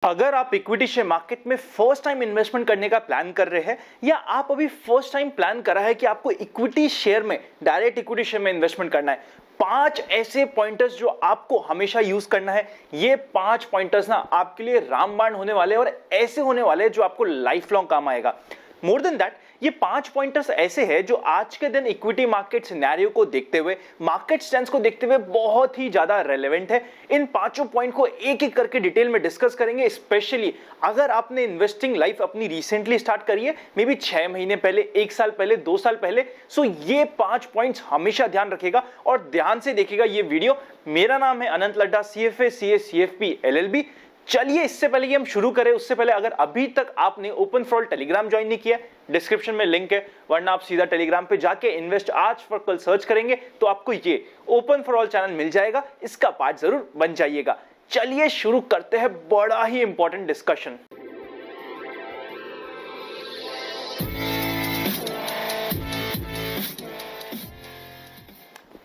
अगर आप equity share market में फर्स्ट टाइम इन्वेस्टमेंट करने का प्लान कर रहे हैं या आप अभी फर्स्ट टाइम प्लान करा है कि आपको इक्विटी शेयर में डायरेक्ट इक्विटी शेयर में इन्वेस्टमेंट करना है, 5 ऐसे पॉइंटर्स जो आपको हमेशा यूज करना है। ये 5 पॉइंटर्स ना आपके लिए रामबाण होने वाले हैं और ऐसे होने वाले हैं जो आपको लाइफ लॉन्ग काम आएगा। मोर देन दैट, ये 5 पॉइंटर्स ऐसे हैं जो आज के दिन इक्विटी मार्केट सिनेरियो को देखते हुए, मार्केट स्टैंस को देखते हुए बहुत ही ज्यादा रेलेवेंट है। इन 5 पॉइंट को एक एक करके डिटेल में डिस्कस करेंगे, स्पेशली अगर आपने इन्वेस्टिंग लाइफ अपनी रिसेंटली स्टार्ट करी है, मे बी 6 महीने पहले, 1 साल पहले, 2 साल पहले। सो ये 5 पॉइंट्स हमेशा ध्यान रखेगा और ध्यान से देखिएगा ये वीडियो। मेरा नाम है अनंत Ladda, CFA, CA, CFP, LLB। चलिए इससे पहले कि हम शुरू करें, उससे पहले अगर अभी तक आपने open for all Telegram join नहीं किया, डिस्क्रिप्शन में लिंक है, वरना आप सीधा टेलीग्राम पे जाके इन्वेस्ट आज फॉर कल सर्च करेंगे तो आपको ये ओपन फॉर ऑल चैनल मिल जाएगा। इसका पार्ट जरूर बन जाइएगा। चलिए शुरू करते हैं बड़ा ही इंपॉर्टेंट डिस्कशन।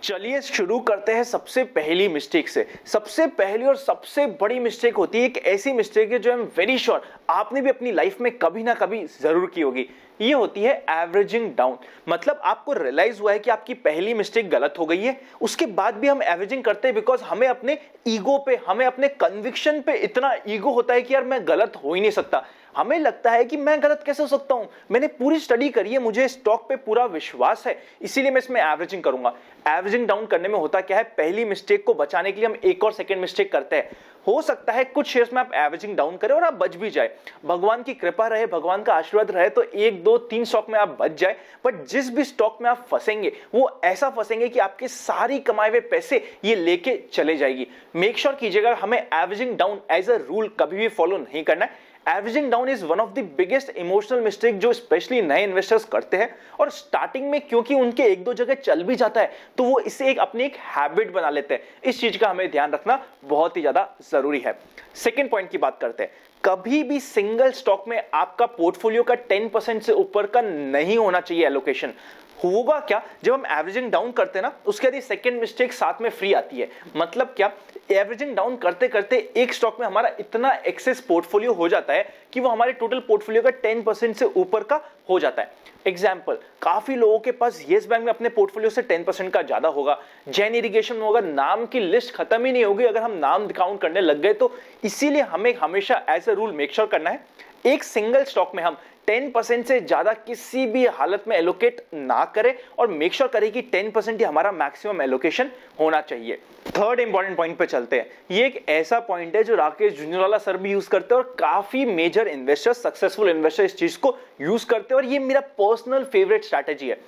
चलिए शुरू करते हैं सबसे पहली मिस्टेक से। सबसे पहली और सबसे बड़ी मिस्टेक होती है, एक ऐसी मिस्टेक है जो आई एम वेरी श्योर आपने भी अपनी लाइफ में कभी ना कभी जरूर की होगी। ये होती है एवरेजिंग डाउन। मतलब आपको रियलाइज हुआ है कि आपकी पहली मिस्टेक गलत हो गई है, उसके बाद भी हम एवरेजिंग करते हैं बिकॉज हमें अपने ईगो पे, हमें अपने कन्विक्शन पे इतना ईगो होता है कि यार मैं गलत हो ही नहीं सकता। हमें लगता है कि मैं गलत कैसे हो सकता हूं, मैंने पूरी स्टडी करी है, मुझे स्टॉक पे पूरा विश्वास है, इसीलिए मैं इसमें एवरेजिंग करूंगा। एवरेजिंग डाउन करने में होता क्या है, पहली मिस्टेक को बचाने के लिए हम एक और सेकंड मिस्टेक करते हैं। हो सकता है कुछ शेयर्स में आप एवरेजिंग डाउन करें और आप बच भी जाए, भगवान की कृपा रहे, भगवान का आशीर्वाद रहे तो 1, 2, 3 स्टॉक में आप बच जाए। बट जिस भी स्टॉक में आप फंसेंगे वो ऐसा फंसेंगे कि आपके सारी कमाए हुए पैसे ये लेके चले जाएगी। मेक श्योर कीजिएगा हमें averaging down as a rule कभी भी फॉलो नहीं करना है। Averaging down is one of the biggest emotional mistake जो स्पेशली नए इन्वेस्टर्स करते हैं, और स्टार्टिंग में क्योंकि उनके 1-2 जगह चल भी जाता है तो वो इसे अपनी एक हैबिट बना लेते हैं। इस चीज का हमें ध्यान रखना बहुत ही ज्यादा जरूरी है। सेकेंड पॉइंट की बात करते हैं। कभी भी सिंगल स्टॉक में आपका पोर्टफोलियो का 10% से ऊपर का नहीं होना चाहिए एलोकेशन। होगा क्या, जब हम एवरेजिंग डाउन करते हैं ना, उसके बाद सेकंड मिस्टेक साथ में फ्री आती है। मतलब क्या, एवरेजिंग डाउन करते करते एक स्टॉक में हमारा इतना एक्सेस पोर्टफोलियो हो जाता है कि वो हमारे टोटल पोर्टफोलियो का 10% से ऊपर का हो जाता है। एग्जाम्पल, काफी लोगों के पास येस बैंक में अपने पोर्टफोलियो से 10% का ज्यादा होगा, जैन इरिगेशन में होगा, नाम की लिस्ट खत्म ही नहीं होगी अगर हम नाम काउंट करने लग गए तो। इसीलिए हमें हमेशा as a rule make sure करना है एक सिंगल स्टॉक में हम 10% से ज्यादा किसी भी हालत में एलोकेट ना करें और मेक श्योर करें कि 10% ही हमारा मैक्सिमम एलोकेशन होना चाहिए। थर्ड इंपॉर्टेंट पॉइंट पे चलते हैं। ये एक ऐसा पॉइंट है जो राकेश झुंझुनवाला सर भी यूज करते हैं और काफी मेजर इन्वेस्टर्स, सक्सेसफुल इन्वेस्टर इस चीज को यूज करते हैं और ये मेरा पर्सनल फेवरेट स्ट्रैटेजी है।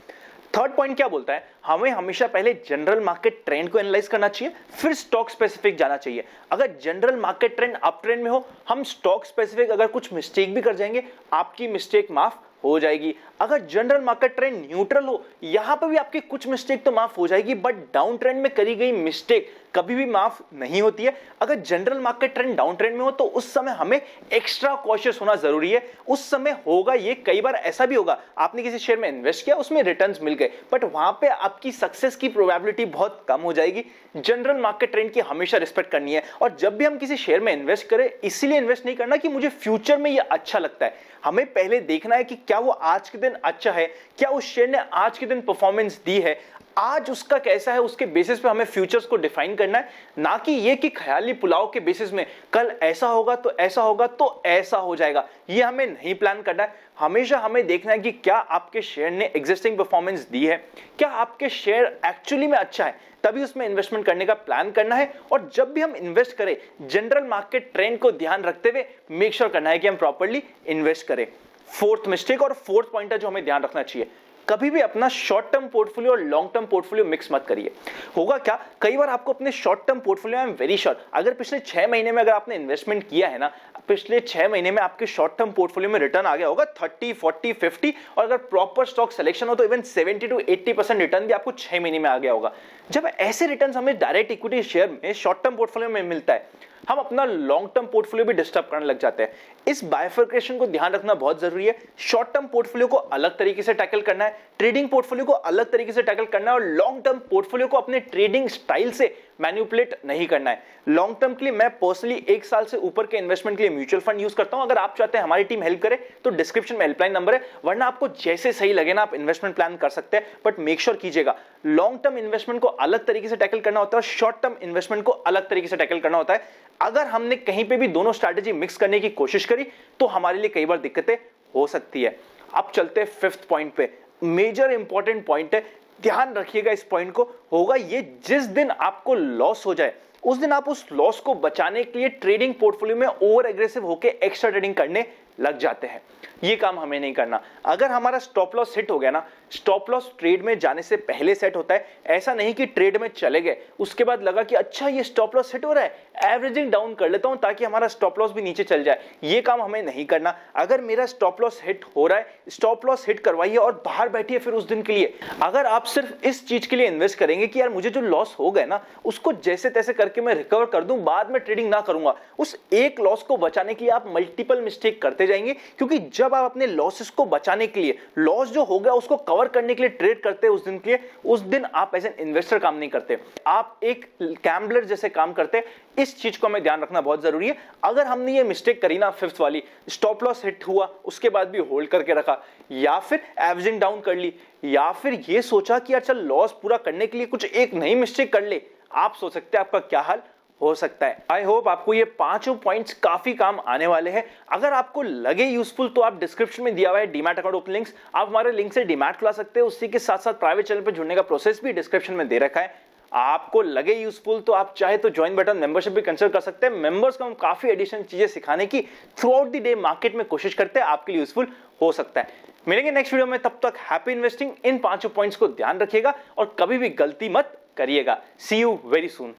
थर्ड पॉइंट क्या बोलता है, हमें हमेशा पहले जनरल मार्केट ट्रेंड को एनालाइज करना चाहिए, फिर स्टॉक स्पेसिफिक जाना चाहिए। अगर general market trend up trend में हो, हम स्टॉक स्पेसिफिक अगर कुछ मिस्टेक भी कर जाएंगे, आपकी मिस्टेक माफ हो जाएगी। अगर जनरल मार्केट ट्रेंड न्यूट्रल हो, यहां पर भी आपकी कुछ मिस्टेक तो माफ हो जाएगी, बट डाउन ट्रेंड में करी गई मिस्टेक कभी भी माफ नहीं होती है। अगर general market trend down trend में हो तो उस समय हमें एक्स्ट्रा कॉशियस होना जरूरी है। उस समय होगा ये, कई बार ऐसा भी होगा आपने किसी शेयर में इन्वेस्ट किया, उसमें रिटर्न्स मिल गए, बट वहां पे आपकी सक्सेस की प्रोबेबिलिटी बहुत कम हो जाएगी। जनरल मार्केट ट्रेंड की हमेशा रिस्पेक्ट करनी है। और जब भी हम किसी शेयर में इन्वेस्ट करें, इसीलिए इन्वेस्ट नहीं करना कि मुझे फ्यूचर में ये अच्छा लगता है। हमें पहले देखना है कि क्या वो आज के दिन अच्छा है, क्या उस शेयर ने आज के दिन परफॉर्मेंस दी है, आज उसका कैसा है, उसके बेसिस पे हमें फ्यूचर्स को डिफाइन करना है। ना कि ये कि ख्याली पुलाव के बेसिस में कल ऐसा होगा तो ऐसा होगा तो ऐसा हो जाएगा, ये हमें नहीं प्लान करना है। हमेशा हमें देखना है कि क्या आपके शेयर ने एग्जिस्टिंग परफॉर्मेंस दी है, क्या आपके शेयर एक्चुअली में अच्छा है, तभी उसमें इन्वेस्टमेंट करने का प्लान करना है। और जब भी हम इन्वेस्ट करें, जनरल मार्केट ट्रेंड को ध्यान रखते हुए मेक श्योर करना है कि हम प्रॉपर्ली इन्वेस्ट करें। फोर्थ मिस्टेक और फोर्थ पॉइंटर जो हमें ध्यान रखना चाहिए, कभी भी अपना शॉर्ट टर्म पोर्टफोलियो और लॉन्ग टर्म पोर्टफोलियो मिक्स मत करिए। होगा क्या, कई बार आपको अपने short term portfolio, I am very sure, अगर पिछले 6 महीने में अगर आपने इन्वेस्टमेंट किया है ना, पिछले 6 महीने में आपके शॉर्ट टर्म पोर्टफोलियो में रिटर्न आ गया होगा 30, 40, 50, और अगर प्रॉपर स्टॉक सिलेक्शन हो तो इवन 70 to 80% रिटर्न भी आपको 6 महीने में आ गया होगा। जब ऐसे रिटर्न हमें डायरेक्ट इक्विटी शेयर में शॉर्ट टर्म पोर्टफोलियो में मिलता है, हम अपना लॉन्ग टर्म पोर्टफोलियो भी डिस्टर्ब करने लग जाते हैं। इस बाइफर्केशन को ध्यान रखना बहुत जरूरी है। शॉर्ट टर्म पोर्टफोलियो को अलग तरीके से टैकल करना है, ट्रेडिंग पोर्टफोलियो को अलग तरीके से टैकल करना है, और लॉन्ग टर्म पोर्टफोलियो को अपने ट्रेडिंग स्टाइल से मैनिपुलेट नहीं करना है। लॉन्ग टर्म के लिए मैं पर्सनली 1 साल से ऊपर के इन्वेस्टमेंट के लिए म्यूचुअल फंड यूज करता हूं। अगर आप चाहते हैं हमारी टीम हेल्प करे तो डिस्क्रिप्शन में हेल्पलाइन नंबर है, वरना आपको जैसे सही लगे ना आप इन्वेस्टमेंट प्लान कर सकते हैं। बट मेक श्योर कीजिएगा लॉन्ग टर्म इन्वेस्टमेंट को अलग तरीके से टैकल करना होता है और शॉर्ट टर्म इन्वेस्टमेंट को अलग तरीके से टैकल करना होता है। अगर हमने कहीं पे भी दोनों स्ट्रैटेजी मिक्स करने की कोशिश करी तो हमारे लिए कई बार दिक्कतें हो सकती है। अब चलते हैं 5th पॉइंट पे, मेजर इंपॉर्टेंट पॉइंट है, ध्यान रखिएगा इस पॉइंट को। होगा ये, जिस दिन आपको लॉस हो जाए उस दिन आप उस लॉस को बचाने के लिए ट्रेडिंग पोर्टफोलियो में ओवर एग्रेसिव होकर एक्स्ट्रा ट्रेडिंग करने लग जाते हैं। ये काम हमें नहीं करना। अगर हमारा स्टॉप लॉस हिट हो गया ना, स्टॉप लॉस ट्रेड में जाने से पहले सेट होता है, ऐसा नहीं कि ट्रेड में चले गए उसके बाद लगा कि अच्छा ये स्टॉप लॉस हिट हो रहा है, एवरेजिंग डाउन कर लेता हूं ताकि हमारा स्टॉप लॉस भी नीचे चल जाए। ये काम हमें नहीं करना। अगर मेरा स्टॉप लॉस हिट हो रहा है, स्टॉप लॉस हिट करवाइए और बाहर बैठिए फिर उस दिन के लिए। अगर आप सिर्फ इस चीज के लिए इन्वेस्ट करेंगे कि यार मुझे जो लॉस हो गए ना उसको जैसे तैसे करके मैं रिकवर कर दूं, बाद में ट्रेडिंग ना करूंगा, उस एक लॉस को बचाने के लिए आप मल्टीपल मिस्टेक करते जाएंगे। क्योंकि जब आप अपने लॉसेस को बचाने के लिए, लॉस जो हो गया उसको कवर करने के लिए ट्रेड करते हैं उस दिन के लिए, उस दिन आप एज एन इन्वेस्टर काम नहीं करते, आप एक गैम्बलर जैसे काम करते हैं। इस चीज को हमें ध्यान रखना बहुत जरूरी है। अगर हमने ये मिस्टेक करी ना 5th वाली, स्टॉप लॉस हिट हुआ उसके बाद भी होल्ड करके रखा, या फिर एवरेजिंग डाउन कर ली, या फिर ये सोचा कि यार चल लॉस पूरा करने के लिए कुछ एक नई मिस्टेक कर ले, आप सोच सकते हैं आपका क्या हाल हो सकता है। आई होप आपको ये 5 पॉइंट्स काफी काम आने वाले हैं। अगर आपको लगे यूजफुल तो आप डिस्क्रिप्शन में दिया हुआ है डीमैट अकाउंट ओपन लिंक्स, आप हमारे लिंक से डीमैट खुला सकते हैं। उसी के साथ साथ प्राइवेट चैनल पर जुड़ने का प्रोसेस भी डिस्क्रिप्शन में दे रखा है। आपको लगे यूजफुल तो आप चाहे तो ज्वाइन बटन मेंबरशिप भी कंसिडर कर सकते हैं। मेंबर्स को हम काफी एडिशनल चीजें सिखाने की through out the day market में कोशिश करते हैं, आपके लिए यूजफुल हो सकता है। मिलेंगे नेक्स्ट वीडियो में, तब तक हैप्पी इन्वेस्टिंग। इन 5 पॉइंट्स को ध्यान रखिएगा और कभी भी गलती मत करिएगा। सी यू वेरी सून।